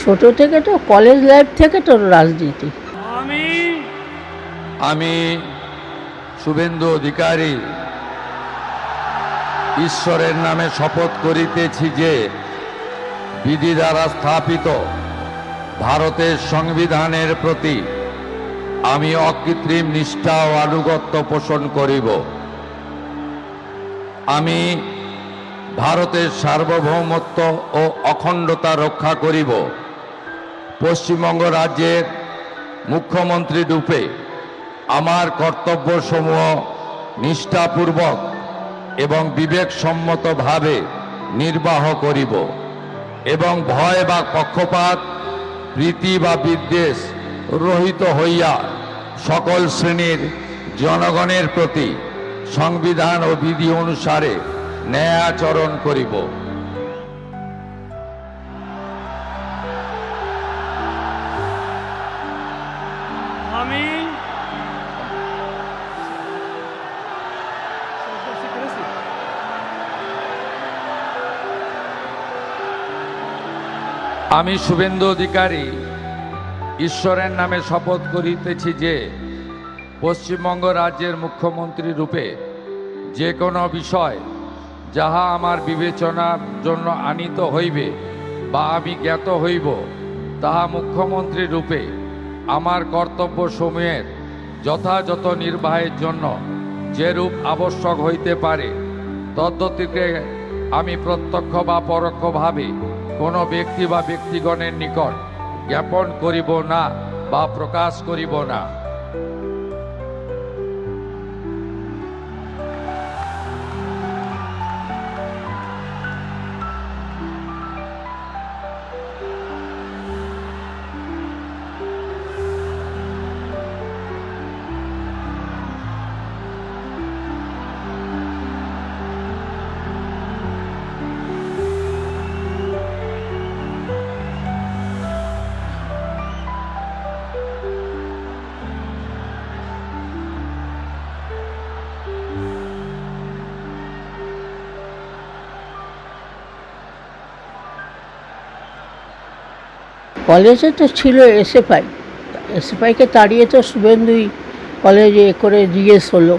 ছোট থেকে তো কলেজ লাইফ থেকে তো রাজনীতি। আমি শুভেন্দু অধিকারী ঈশ্বরের নামে শপথ করিতেছি যে বিধি দ্বারা স্থাপিত ভারতের সংবিধানের প্রতি আমি অকৃত্রিম নিষ্ঠা ও আনুগত্য পোষণ করিব। আমি ভারতের সার্বভৌমত্ব ও অখণ্ডতা রক্ষা করিব। পশ্চিমবঙ্গ রাজ্যের মুখ্যমন্ত্রী রূপে আমার কর্তব্যসমূহ নিষ্ঠাপূর্বক এবং বিবেকসম্মতভাবে নির্বাহ করিব এবং ভয় বা পক্ষপাত, প্রীতি বা বিদ্বেষ রহিত হইয়া সকল শ্রেণীর জনগণের প্রতি সংবিধান ও বিধি অনুসারে ন্যায় আচরণ করিব। আমি শুভেন্দু অধিকারী ঈশ্বরের নামে শপথ করিতেছি যে পশ্চিমবঙ্গ রাজ্যের মুখ্যমন্ত্রী রূপে যে কোনো বিষয় যাহা আমার বিবেচনার জন্য আনিত হইবে বা আমি জ্ঞাত হইব, তাহা মুখ্যমন্ত্রী রূপে আমার কর্তব্যসমূহের যথাযথ নির্বাহের জন্য যেরূপ আবশ্যক হইতে পারে তদ্গতিকে আমি প্রত্যক্ষ বা পরোক্ষভাবে কোনো ব্যক্তি বা ব্যক্তিগণের নিকট জ্ঞাপন করিব না বা প্রকাশ করিব না। কলেজে তো ছিল এসএফআই, এসএফআইকে তাড়িয়ে তো শুভেন্দুই কলেজে করে জিজ্ঞেস হলো,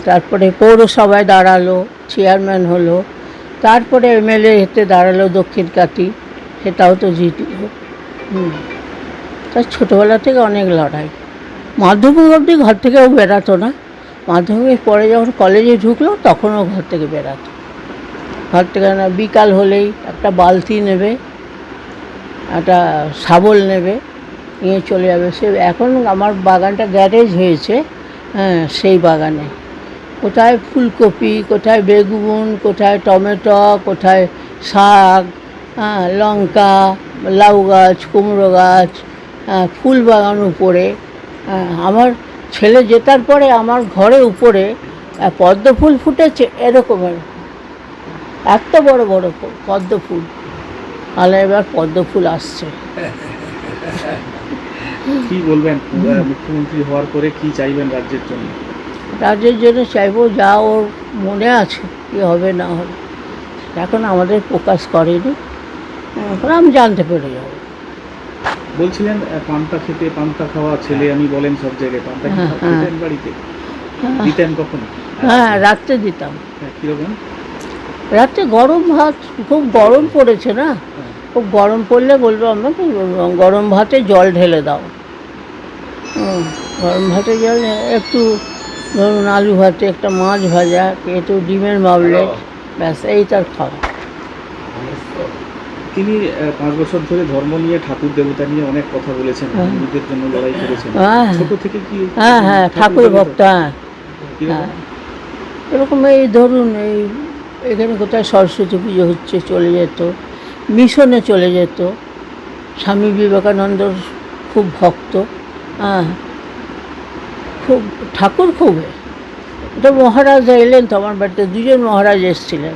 তারপরে পৌরসভায় দাঁড়ালো, চেয়ারম্যান হলো, তারপরে এমএলএ হেতে দাঁড়ালো দক্ষিণ কাটি, সেটাও তো জিতল। তার ছোটোবেলা থেকে অনেক লড়াই। মাধ্যমিক অবধি ঘর থেকেও বেরাতো না, মাধ্যমিক পরে যখন কলেজে ঢুকলো তখনও ঘর থেকে বেরাতো। ঘর থেকে না, বিকাল হলেই একটা বালতি নেবে, একটা শাবল নেবে, নিয়ে চলে যাবে। সে এখন আমার বাগানটা গ্যারেজ হয়েছে, সেই বাগানে কোথায় ফুলকপি, কোথায় বেগুন, কোথায় টমেটো, কোথায় শাক, লঙ্কা, লাউ গাছ, কুমড়ো গাছ, ফুল বাগান উপরে। আমার ছেলে জেতার পরে আমার ঘরের উপরে পদ্ম ফুল ফুটেছে এরকমের, এত বড় বড় পদ্ম ফুল। তাহলে এবার পদ্ম ফুল আসছে। কি বলবেন মুখ্যমন্ত্রী হওয়ার পরে কি চাইবেন রাজ্যের জন্য? রাজ্যের জন্য চাইবো যা ওর মনে আছে কি হবে না হবে, এখন আমাদের প্রকাশ করেনি, এখন আমি জানতে পেরে যাব। বলছিলেন পান্তা খেতে, পান্তা খাওয়া ছেলে আমি বলেন সব জায়গায়, পান্তা খেতেন বাড়িতে? দিতেন কখন? হ্যাঁ, রাত্রে দিতাম। কীরকম? রাত্রে গরম ভাত, খুব গরম পড়েছে না, খুব গরম পড়লে বলবো আমাকে গরম ভাতে জল ঢেলে দাও। গরম ভাতে জল, একটু ধরুন আলু ভাতে একটা মাছ ভাজা, একটু ডিমের মামলেট, ব্যাস এই তার খাওয়া। তিনি 5 বছর ধরে ধর্ম নিয়ে, ঠাকুর দেবতা নিয়ে অনেক কথা বলেছেন, হিন্দুদের জন্য লড়াই করেছেন। ছোট থেকে কি? হ্যাঁ, ঠাকুর ভক্ত। হ্যাঁ, এরকম এই ধরুন এই এখানে কোথায় সরস্বতী পুজো হচ্ছে চলে যেত, মিশনে চলে যেত। স্বামী বিবেকানন্দর খুব ভক্ত, খুব ঠাকুর খুব। এটা মহারাজা এলেন তো আমার বাড়িতে, 2জন মহারাজ এসেছিলেন।